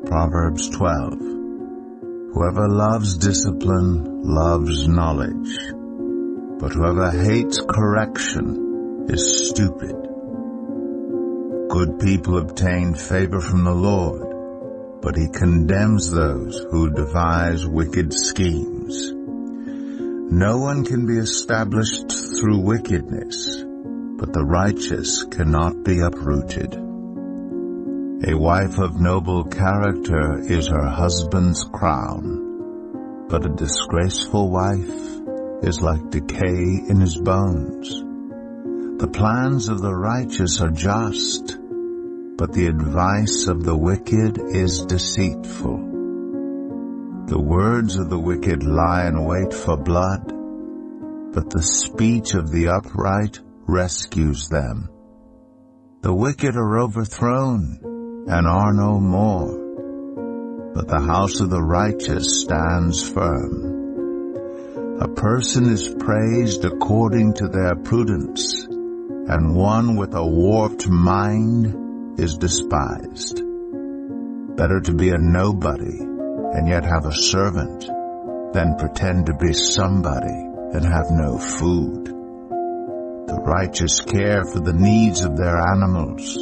Proverbs 12. Whoever loves discipline loves knowledge, but whoever hates correction is stupid. Good people obtain favor from the Lord, but he condemns those who devise wicked schemes. No one can be established through wickedness, but the righteous cannot be uprooted. A wife of noble character is her husband's crown, but a disgraceful wife is like decay in his bones. The plans of the righteous are just, but the advice of the wicked is deceitful. The words of the wicked lie in wait for blood, but the speech of the upright rescues them. The wicked are overthrown and are no more, but the house of the righteous stands firm. A person is praised according to their prudence, and one with a warped mind is despised. Better to be a nobody and yet have a servant than pretend to be somebody and have no food. The righteous care for the needs of their animals,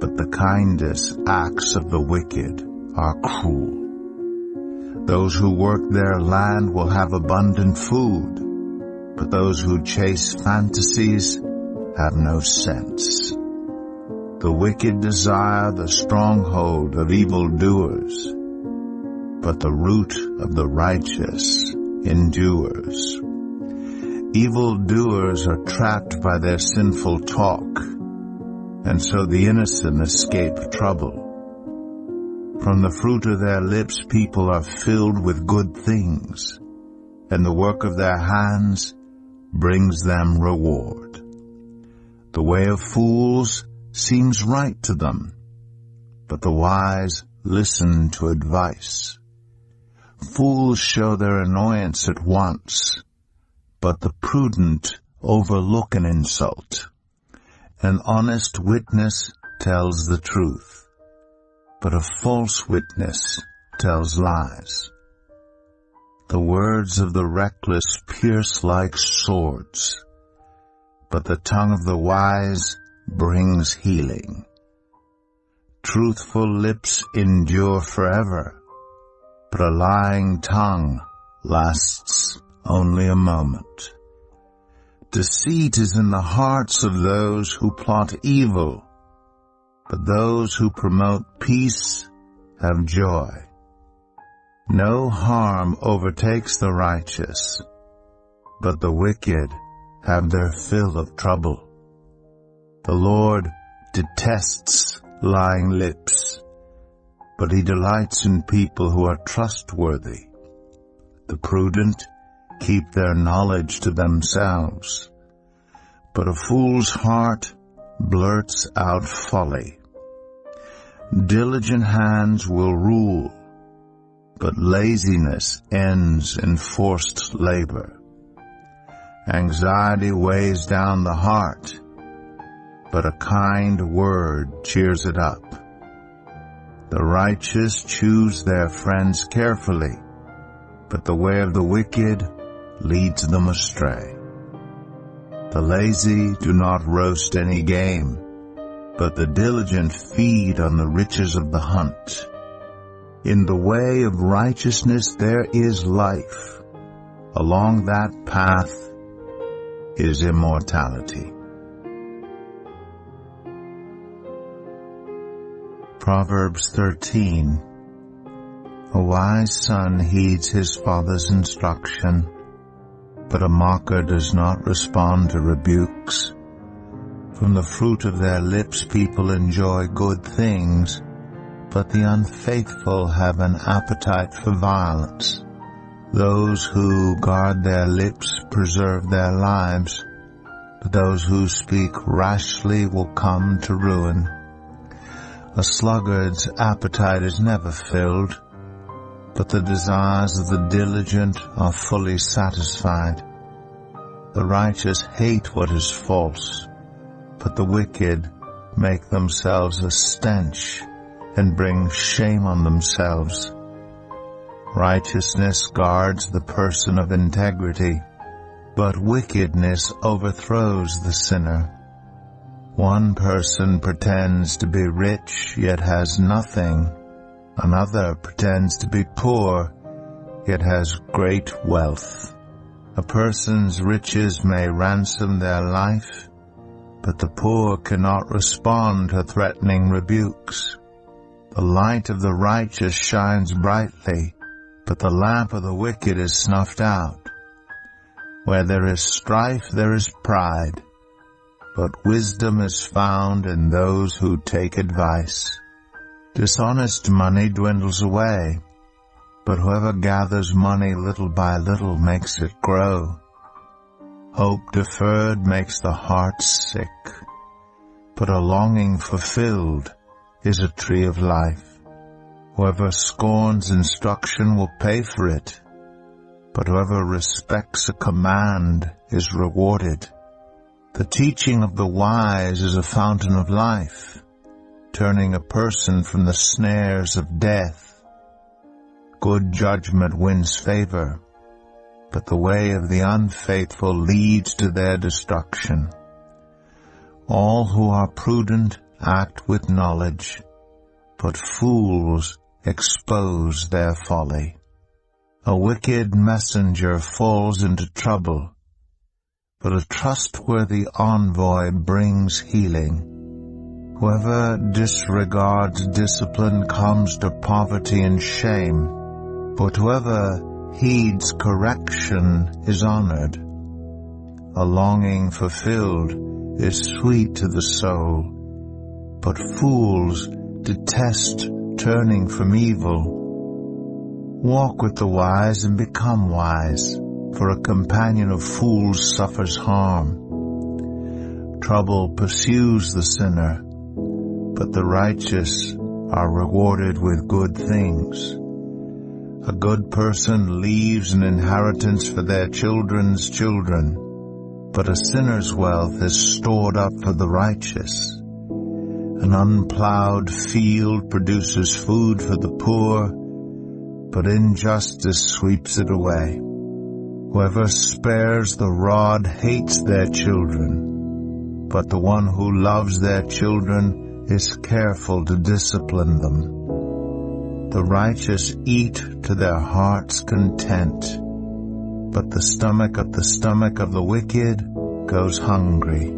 but the kindest acts of the wicked are cruel. Those who work their land will have abundant food, but those who chase fantasies have no sense. The wicked desire the stronghold of evildoers, but the root of the righteous endures. Evildoers are trapped by their sinful talk, and so the innocent escape trouble. From the fruit of their lips people are filled with good things, and the work of their hands brings them reward. The way of fools seems right to them, but the wise listen to advice. Fools show their annoyance at once, but the prudent overlook an insult. An honest witness tells the truth, but a false witness tells lies. The words of the reckless pierce like swords, but the tongue of the wise brings healing. Truthful lips endure forever, but a lying tongue lasts only a moment. Deceit is in the hearts of those who plot evil, but those who promote peace have joy. No harm overtakes the righteous, but the wicked have their fill of trouble. The Lord detests lying lips, but he delights in people who are trustworthy. The prudent keep their knowledge to themselves, but a fool's heart blurts out folly. Diligent hands will rule, but laziness ends in forced labor. Anxiety weighs down the heart, but a kind word cheers it up. The righteous choose their friends carefully, but the way of the wicked leads them astray. The lazy do not roast any game, but the diligent feed on the riches of the hunt. In the way of righteousness there is life. Along that path is immortality. Proverbs 13. A wise son heeds his father's instruction, but a mocker does not respond to rebukes. From the fruit of their lips people enjoy good things, but the unfaithful have an appetite for violence. Those who guard their lips preserve their lives, Those who speak rashly will come to ruin. A sluggard's appetite is never filled, but the desires of the diligent are fully satisfied. The righteous hate what is false, but the wicked make themselves a stench and bring shame on themselves. Righteousness guards the person of integrity, but wickedness overthrows the sinner. One person pretends to be rich, yet has nothing. Another pretends to be poor, yet has great wealth. A person's riches may ransom their life, but the poor cannot respond to threatening rebukes. The light of the righteous shines brightly, but the lamp of the wicked is snuffed out. Where there is strife, there is pride, but wisdom is found in those who take advice. Dishonest money dwindles away, but whoever gathers money little by little makes it grow. Hope deferred makes the heart sick, but a longing fulfilled is a tree of life. Whoever scorns instruction will pay for it, but whoever respects a command is rewarded. The teaching of the wise is a fountain of life, turning a person from the snares of death. Good judgment wins favor, but the way of the unfaithful leads to their destruction. All who are prudent act with knowledge, but fools expose their folly. A wicked messenger falls into trouble, but a trustworthy envoy brings healing. Whoever disregards discipline comes to poverty and shame, but whoever heeds correction is honored. A longing fulfilled is sweet to the soul, but fools detest turning from evil. Walk with the wise and become wise, for a companion of fools suffers harm. Trouble pursues the sinner, but the righteous are rewarded with good things. A good person leaves an inheritance for their children's children, but a sinner's wealth is stored up for the righteous. An unplowed field produces food for the poor, but injustice sweeps it away. Whoever spares the rod hates their children, but the one who loves their children is careful to discipline them. The righteous eat to their heart's content, but the stomach of the wicked goes hungry.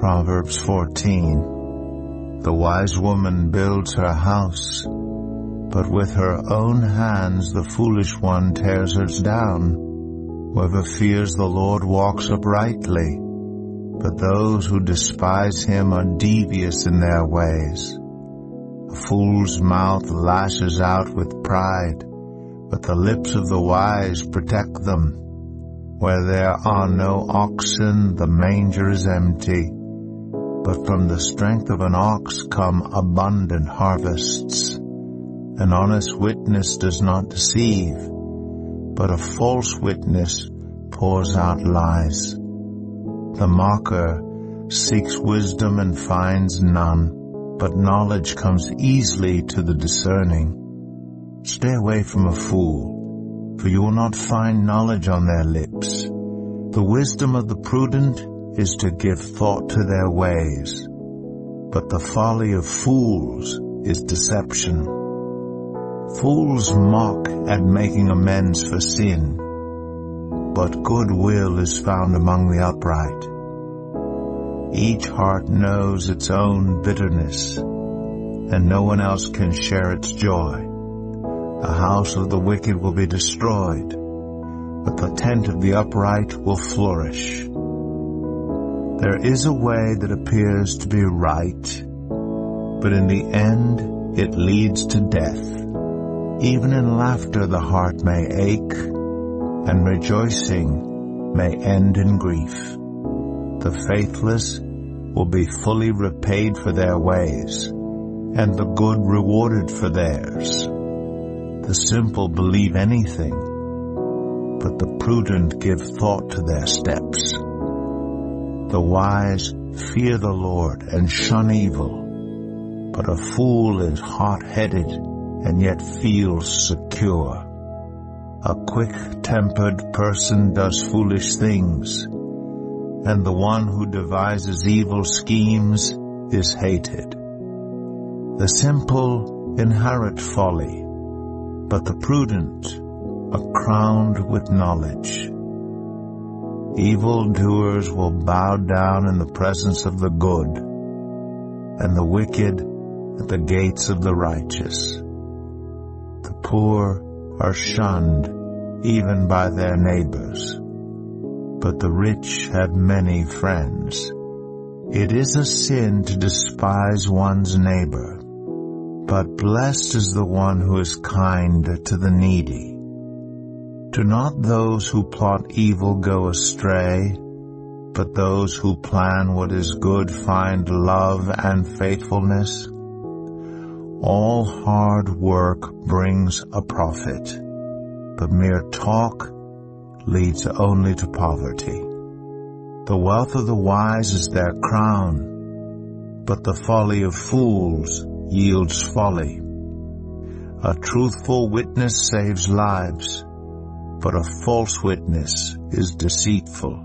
Proverbs 14. The wise woman builds her house, but with her own hands the foolish one tears hers down. Whoever fears the Lord walks uprightly, but those who despise him are devious in their ways. A fool's mouth lashes out with pride, but the lips of the wise protect them. Where there are no oxen, the manger is empty, but from the strength of an ox come abundant harvests. An honest witness does not deceive, but a false witness pours out lies. The mocker seeks wisdom and finds none, but knowledge comes easily to the discerning. Stay away from a fool, for you will not find knowledge on their lips. The wisdom of the prudent is to give thought to their ways, but the folly of fools is deception. Fools mock at making amends for sin, but goodwill is found among the upright. Each heart knows its own bitterness, and no one else can share its joy. The house of the wicked will be destroyed, but the tent of the upright will flourish. There is a way that appears to be right, but in the end it leads to death. Even in laughter the heart may ache, and rejoicing may end in grief. The faithless will be fully repaid for their ways, and the good rewarded for theirs. The simple believe anything, but the prudent give thought to their steps. The wise fear the Lord and shun evil, but a fool is hot-headed and yet feels secure. A quick-tempered person does foolish things, and the one who devises evil schemes is hated. The simple inherit folly, but the prudent are crowned with knowledge. Evildoers will bow down in the presence of the good, and the wicked at the gates of the righteous. The poor are shunned even by their neighbors, but the rich have many friends. It is a sin to despise one's neighbor, but blessed is the one who is kind to the needy. Do not those who plot evil go astray, but those who plan what is good find love and faithfulness? All hard work brings a profit, but mere talk leads only to poverty. The wealth of the wise is their crown, but the folly of fools yields folly. A truthful witness saves lives, but a false witness is deceitful.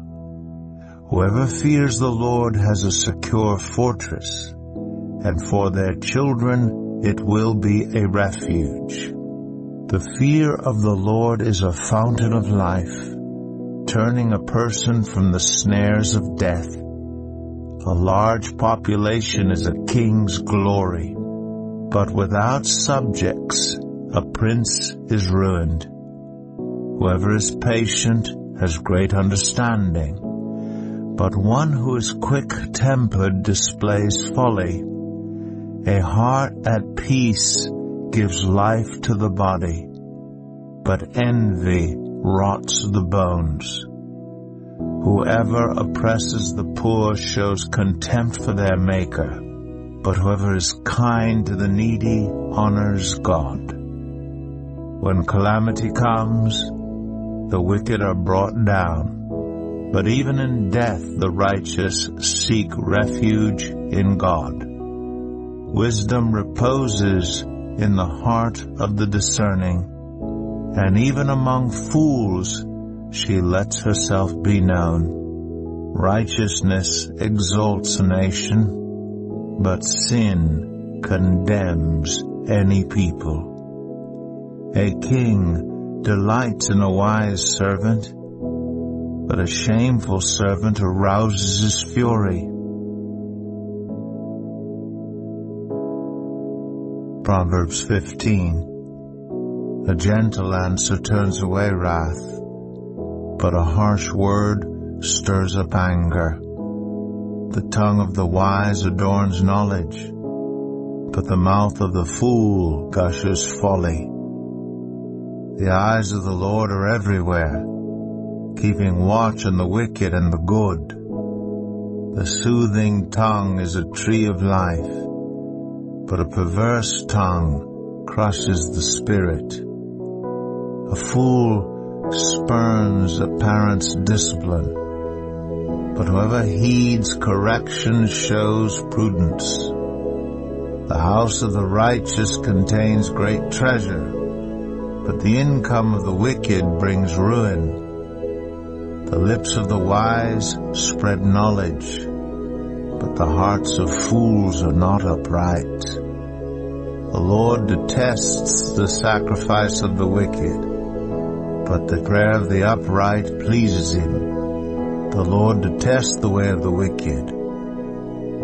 Whoever fears the Lord has a secure fortress, and for their children it will be a refuge. The fear of the Lord is a fountain of life, turning a person from the snares of death. A large population is a king's glory, but without subjects a prince is ruined. Whoever is patient has great understanding, but one who is quick-tempered displays folly. A heart at peace gives life to the body, but envy rots the bones. Whoever oppresses the poor shows contempt for their Maker, but whoever is kind to the needy honors God. When calamity comes, the wicked are brought down, but even in death the righteous seek refuge in God. Wisdom reposes in the heart of the discerning, and even among fools she lets herself be known. Righteousness exalts a nation, but sin condemns any people. A king delights in a wise servant, but a shameful servant arouses his fury. Proverbs 15. A gentle answer turns away wrath, but a harsh word stirs up anger. The tongue of the wise adorns knowledge, but the mouth of the fool gushes folly. The eyes of the Lord are everywhere, keeping watch on the wicked and the good. The soothing tongue is a tree of life, but a perverse tongue crushes the spirit. A fool spurns a parent's discipline, but whoever heeds correction shows prudence. The house of the righteous contains great treasure, but the income of the wicked brings ruin. The lips of the wise spread knowledge, but the hearts of fools are not upright. The Lord detests the sacrifice of the wicked, but the prayer of the upright pleases him. The Lord detests the way of the wicked,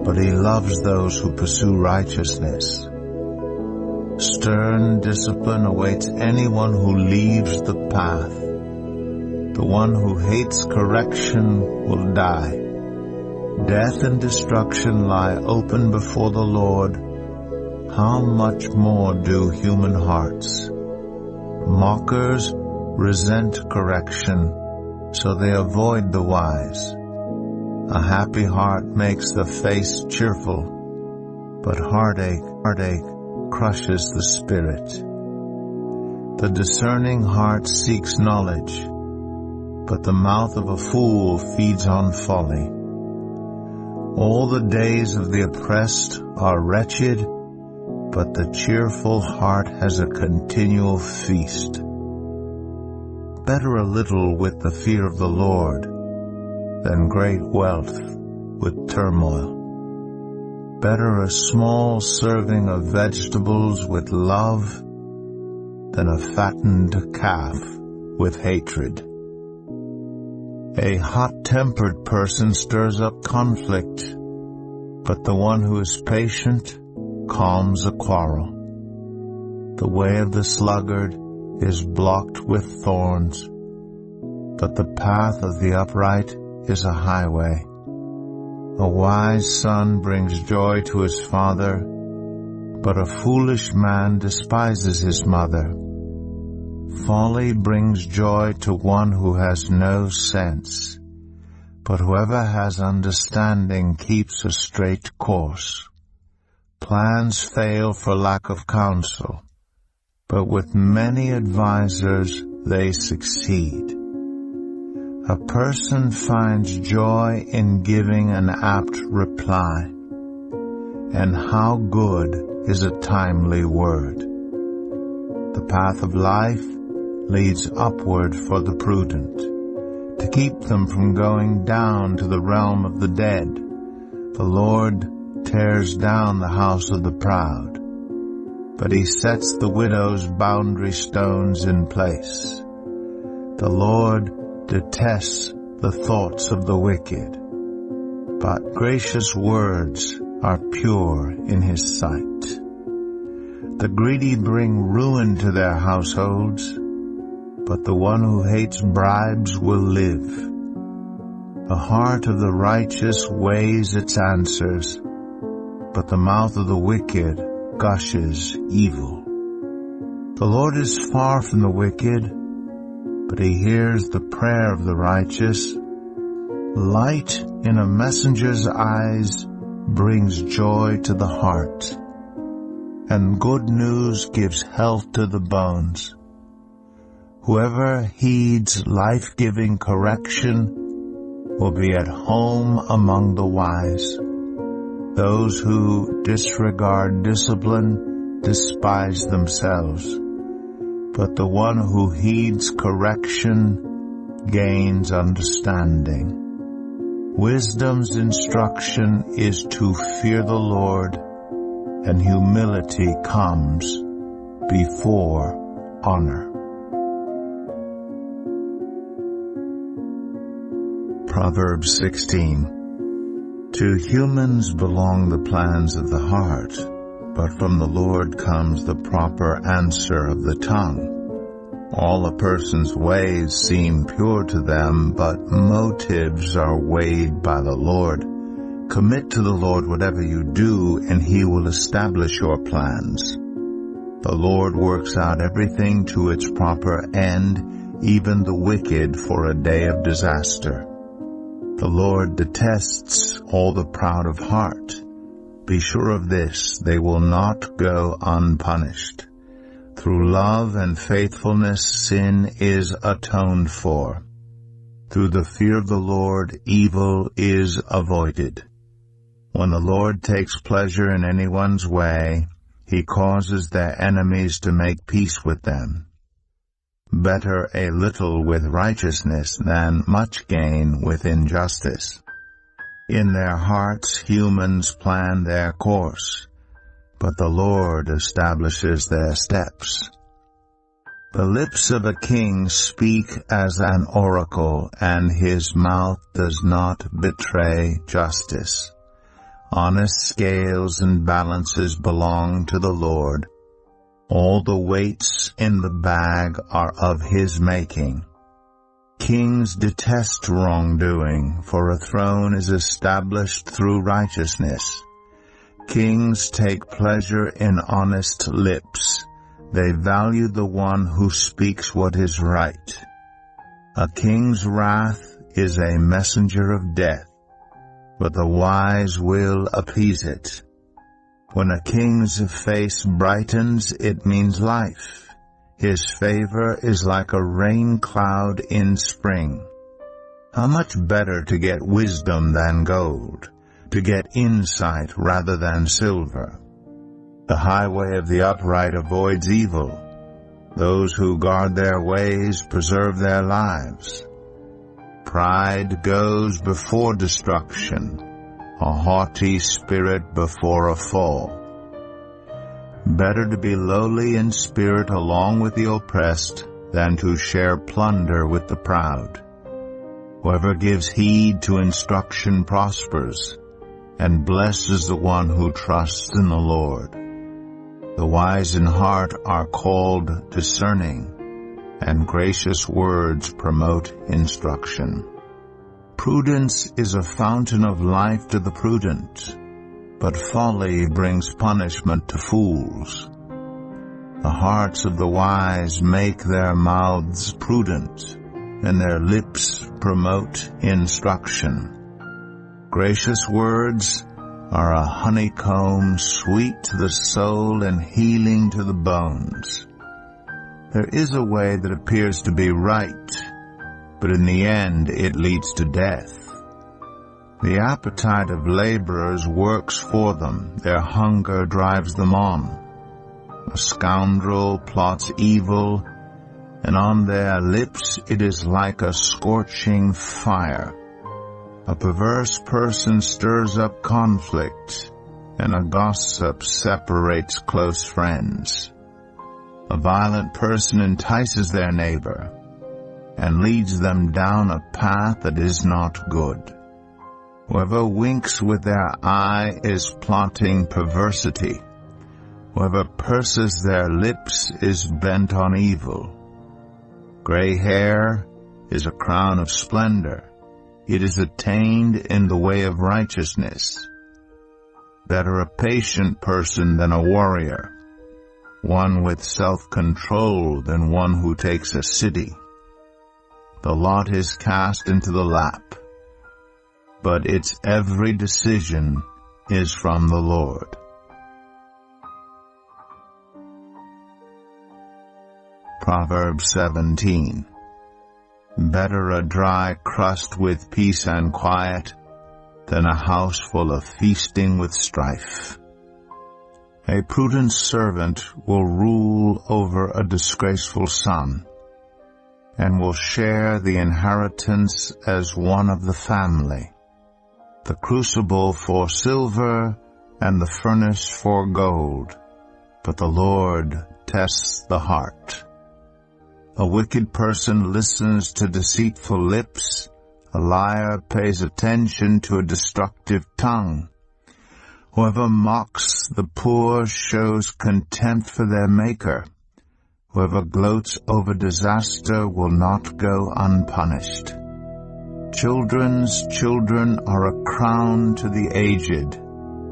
but he loves those who pursue righteousness. Stern discipline awaits anyone who leaves the path. The one who hates correction will die. Death and destruction lie open before the Lord. How much more do human hearts? Mockers resent correction, so they avoid the wise. A happy heart makes the face cheerful, but heartache crushes the spirit. The discerning heart seeks knowledge, but the mouth of a fool feeds on folly. All the days of the oppressed are wretched, but the cheerful heart has a continual feast. Better a little with the fear of the Lord than great wealth with turmoil. Better a small serving of vegetables with love than a fattened calf with hatred. A hot-tempered person stirs up conflict, but the one who is patient calms a quarrel. The way of the sluggard is blocked with thorns, but the path of the upright is a highway. A wise son brings joy to his father, but a foolish man despises his mother. Folly brings joy to one who has no sense, but whoever has understanding keeps a straight course. Plans fail for lack of counsel, but with many advisers they succeed. A person finds joy in giving an apt reply, and how good is a timely word. The path of life leads upward for the prudent, to keep them from going down to the realm of the dead. The Lord tears down the house of the proud, but he sets the widow's boundary stones in place. The Lord detests the thoughts of the wicked, but gracious words are pure in his sight. The greedy bring ruin to their households, but the one who hates bribes will live. The heart of the righteous weighs its answers, but the mouth of the wicked gushes evil. The Lord is far from the wicked, but he hears the prayer of the righteous. Light in a messenger's eyes brings joy to the heart, and good news gives health to the bones. Whoever heeds life-giving correction will be at home among the wise. Those who disregard discipline despise themselves, but the one who heeds correction gains understanding. Wisdom's instruction is to fear the Lord, and humility comes before honor. Proverbs 16. To humans belong the plans of the heart, but from the Lord comes the proper answer of the tongue. All a person's ways seem pure to them, but motives are weighed by the Lord. Commit to the Lord whatever you do, and he will establish your plans. The Lord works out everything to its proper end, even the wicked for a day of disaster. The Lord detests all the proud of heart. Be sure of this, they will not go unpunished. Through love and faithfulness, sin is atoned for. Through the fear of the Lord, evil is avoided. When the Lord takes pleasure in anyone's way, he causes their enemies to make peace with them. Better a little with righteousness than much gain with injustice. In their hearts humans plan their course, but the Lord establishes their steps. The lips of a king speak as an oracle, and his mouth does not betray justice. Honest scales and balances belong to the Lord. All the weights in the bag are of his making. Kings detest wrongdoing, for a throne is established through righteousness. Kings take pleasure in honest lips. They value the one who speaks what is right. A king's wrath is a messenger of death, but the wise will appease it. When a king's face brightens, it means life. His favor is like a rain cloud in spring. How much better to get wisdom than gold, to get insight rather than silver. The highway of the upright avoids evil. Those who guard their ways preserve their lives. Pride goes before destruction, a haughty spirit before a fall. Better to be lowly in spirit along with the oppressed than to share plunder with the proud. Whoever gives heed to instruction prospers, and blesses the one who trusts in the Lord. The wise in heart are called discerning, and gracious words promote instruction. Prudence is a fountain of life to the prudent, but folly brings punishment to fools. The hearts of the wise make their mouths prudent, and their lips promote instruction. Gracious words are a honeycomb, sweet to the soul and healing to the bones. There is a way that appears to be right, but in the end it leads to death. The appetite of laborers works for them, their hunger drives them on. A scoundrel plots evil, and on their lips it is like a scorching fire. A perverse person stirs up conflict, and a gossip separates close friends. A violent person entices their neighbor, and leads them down a path that is not good. Whoever winks with their eye is plotting perversity. Whoever purses their lips is bent on evil. Gray hair is a crown of splendor. It is attained in the way of righteousness. Better a patient person than a warrior, one with self-control than one who takes a city. The lot is cast into the lap, but its every decision is from the Lord. Proverbs 17. Better a dry crust with peace and quiet than a house full of feasting with strife. A prudent servant will rule over a disgraceful son, and will share the inheritance as one of the family. The crucible for silver and the furnace for gold, but the Lord tests the heart. A wicked person listens to deceitful lips. A liar pays attention to a destructive tongue. Whoever mocks the poor shows contempt for their Maker. Whoever gloats over disaster will not go unpunished. Children's children are a crown to the aged,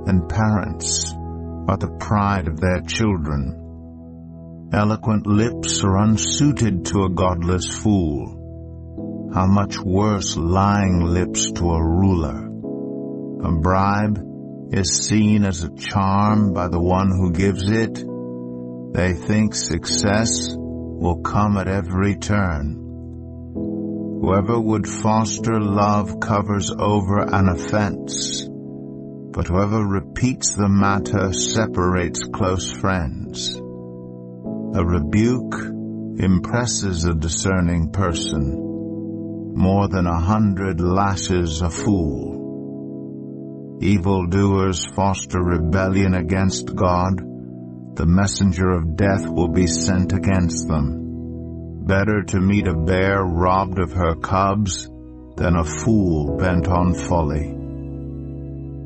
and parents are the pride of their children. Eloquent lips are unsuited to a godless fool. How much worse lying lips to a ruler. A bribe is seen as a charm by the one who gives it. They think success will come at every turn. Whoever would foster love covers over an offense, but whoever repeats the matter separates close friends. A rebuke impresses a discerning person. More than 100 lashes a fool. Evildoers foster rebellion against God. The messenger of death will be sent against them. Better to meet a bear robbed of her cubs than a fool bent on folly.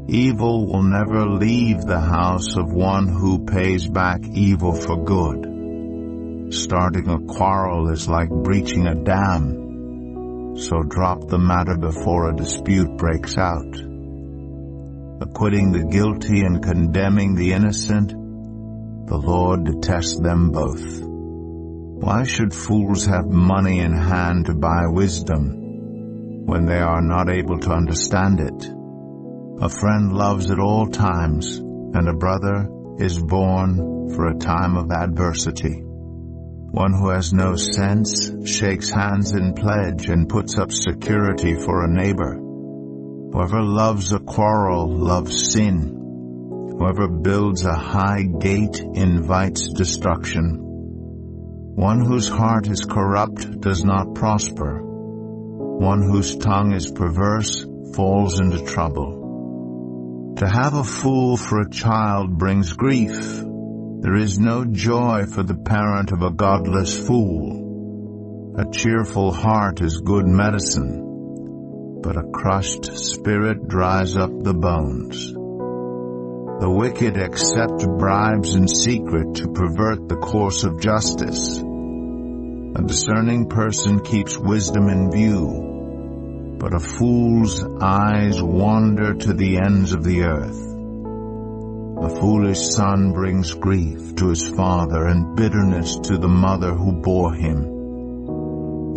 Evil will never leave the house of one who pays back evil for good. Starting a quarrel is like breaching a dam, so drop the matter before a dispute breaks out. Acquitting the guilty and condemning the innocent The Lord detests them both. Why should fools have money in hand to buy wisdom, when they are not able to understand it? A friend loves at all times, and a brother is born for a time of adversity. One who has no sense shakes hands in pledge and puts up security for a neighbor. Whoever loves a quarrel loves sin. Whoever builds a high gate invites destruction. One whose heart is corrupt does not prosper. One whose tongue is perverse falls into trouble. To have a fool for a child brings grief. There is no joy for the parent of a godless fool. A cheerful heart is good medicine, but a crushed spirit dries up the bones. The wicked accept bribes in secret to pervert the course of justice. A discerning person keeps wisdom in view, but a fool's eyes wander to the ends of the earth. A foolish son brings grief to his father and bitterness to the mother who bore him.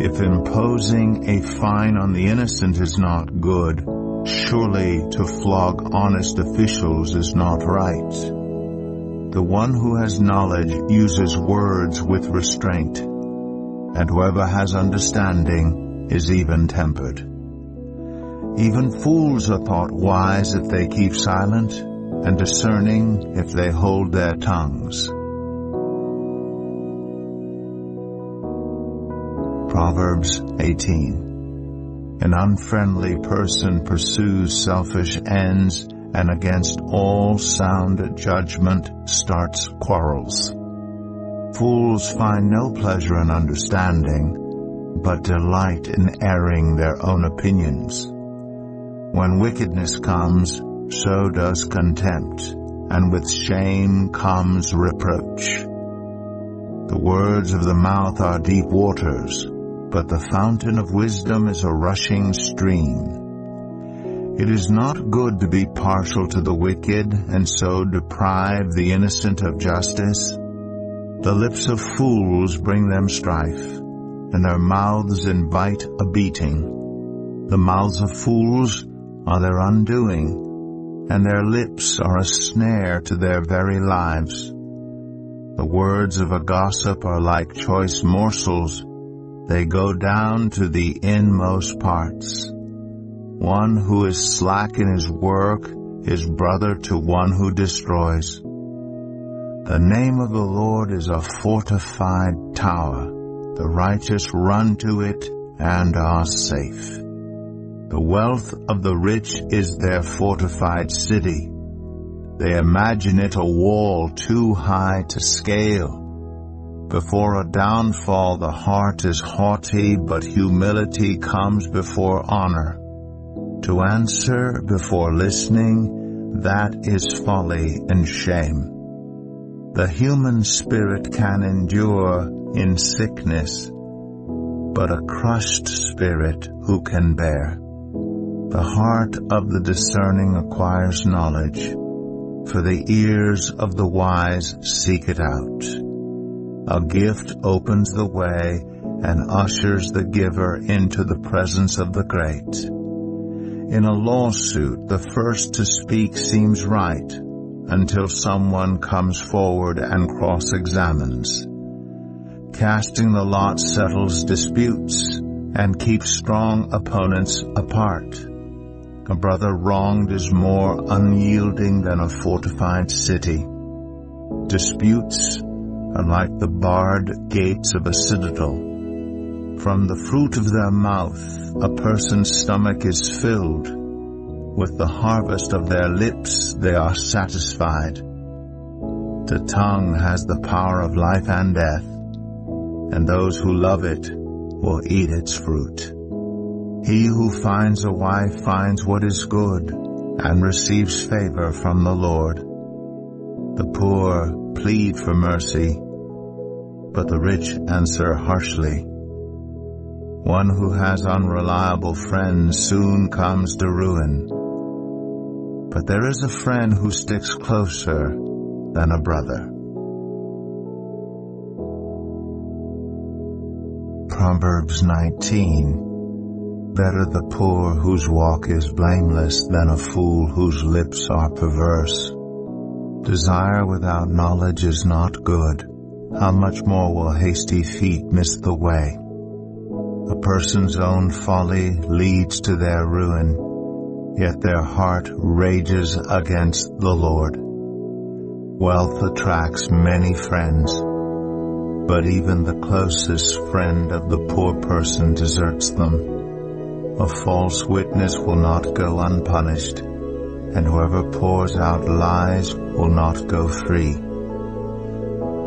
If imposing a fine on the innocent is not good, surely to flog honest officials is not right. The one who has knowledge uses words with restraint, and whoever has understanding is even-tempered. Even fools are thought wise if they keep silent, and discerning if they hold their tongues. Proverbs 18. An unfriendly person pursues selfish ends, and against all sound judgment starts quarrels. Fools find no pleasure in understanding, but delight in airing their own opinions. When wickedness comes, so does contempt, and with shame comes reproach. The words of the mouth are deep waters, but the fountain of wisdom is a rushing stream. It is not good to be partial to the wicked, and so deprive the innocent of justice. The lips of fools bring them strife, and their mouths invite a beating. The mouths of fools are their undoing, and their lips are a snare to their very lives. The words of a gossip are like choice morsels. They go down to the inmost parts. One who is slack in his work is brother to one who destroys. The name of the Lord is a fortified tower. The righteous run to it and are safe. The wealth of the rich is their fortified city. They imagine it a wall too high to scale. Before a downfall the heart is haughty, but humility comes before honor. To answer before listening, that is folly and shame. The human spirit can endure in sickness, but a crushed spirit who can bear? The heart of the discerning acquires knowledge, for the ears of the wise seek it out. A gift opens the way and ushers the giver into the presence of the great. In a lawsuit, the first to speak seems right, until someone comes forward and cross-examines. Casting the lot settles disputes and keeps strong opponents apart. A brother wronged is more unyielding than a fortified city. Disputes are like the barred gates of a citadel. From the fruit of their mouth, a person's stomach is filled. With the harvest of their lips, they are satisfied. The tongue has the power of life and death, and those who love it will eat its fruit. He who finds a wife finds what is good, and receives favor from the Lord. The poor plead for mercy, but the rich answer harshly. One who has unreliable friends soon comes to ruin, but there is a friend who sticks closer than a brother. Proverbs 19. Better the poor whose walk is blameless than a fool whose lips are perverse. Desire without knowledge is not good. How much more will hasty feet miss the way? A person's own folly leads to their ruin, yet their heart rages against the Lord. Wealth attracts many friends, but even the closest friend of the poor person deserts them. A false witness will not go unpunished, and whoever pours out lies will not go free.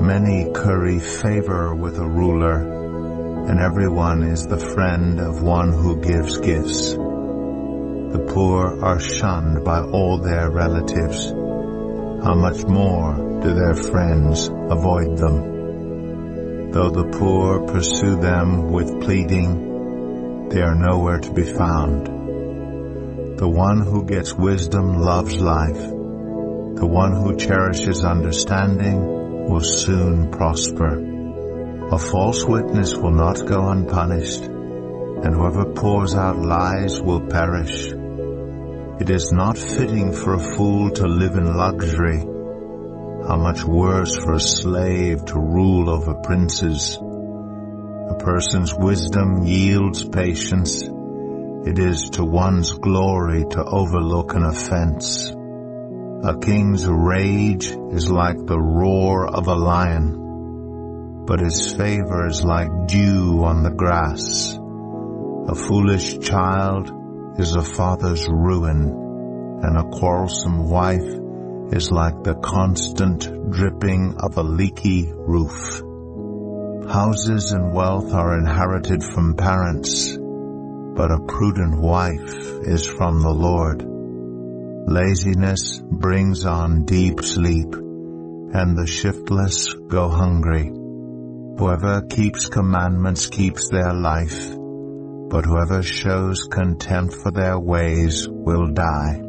Many curry favor with a ruler, and everyone is the friend of one who gives gifts. The poor are shunned by all their relatives. How much more do their friends avoid them? Though the poor pursue them with pleading, they are nowhere to be found. The one who gets wisdom loves life. The one who cherishes understanding will soon prosper. A false witness will not go unpunished, and whoever pours out lies will perish. It is not fitting for a fool to live in luxury. How much worse for a slave to rule over princes. A person's wisdom yields patience. It is to one's glory to overlook an offense. A king's rage is like the roar of a lion, but his favor is like dew on the grass. A foolish child is a father's ruin, and a quarrelsome wife is like the constant dripping of a leaky roof. Houses and wealth are inherited from parents, but a prudent wife is from the Lord. Laziness brings on deep sleep, and the shiftless go hungry. Whoever keeps commandments keeps their life, but whoever shows contempt for their ways will die.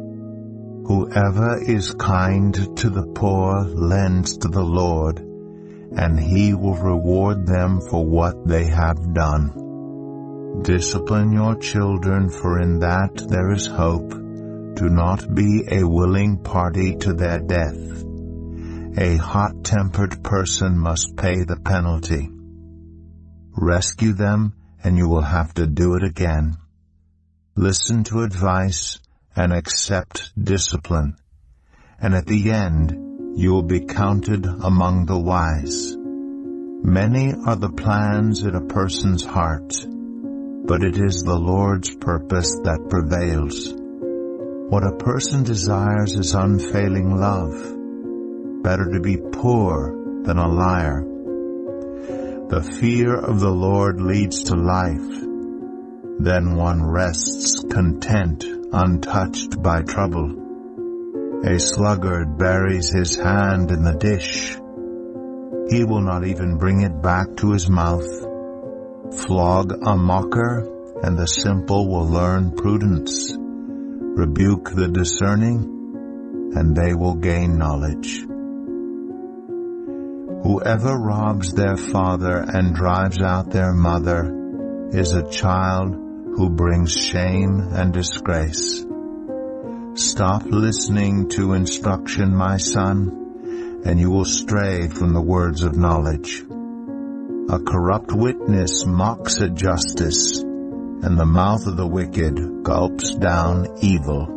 Whoever is kind to the poor lends to the Lord, and he will reward them for what they have done. Discipline your children, for in that there is hope. Do not be a willing party to their death. A hot-tempered person must pay the penalty. Rescue them, and you will have to do it again. Listen to advice and accept discipline, and at the end you will be counted among the wise. Many are the plans in a person's heart, but it is the Lord's purpose that prevails. What a person desires is unfailing love. Better to be poor than a liar. The fear of the Lord leads to life. Then one rests content, untouched by trouble. A sluggard buries his hand in the dish. He will not even bring it back to his mouth. Flog a mocker, and the simple will learn prudence. Rebuke the discerning, and they will gain knowledge. Whoever robs their father and drives out their mother is a child who brings shame and disgrace. Stop listening to instruction, my son, and you will stray from the words of knowledge. A corrupt witness mocks at justice, and the mouth of the wicked gulps down evil.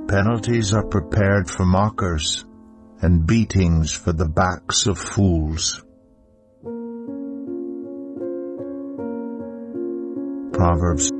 Penalties are prepared for mockers, and beatings for the backs of fools. Proverbs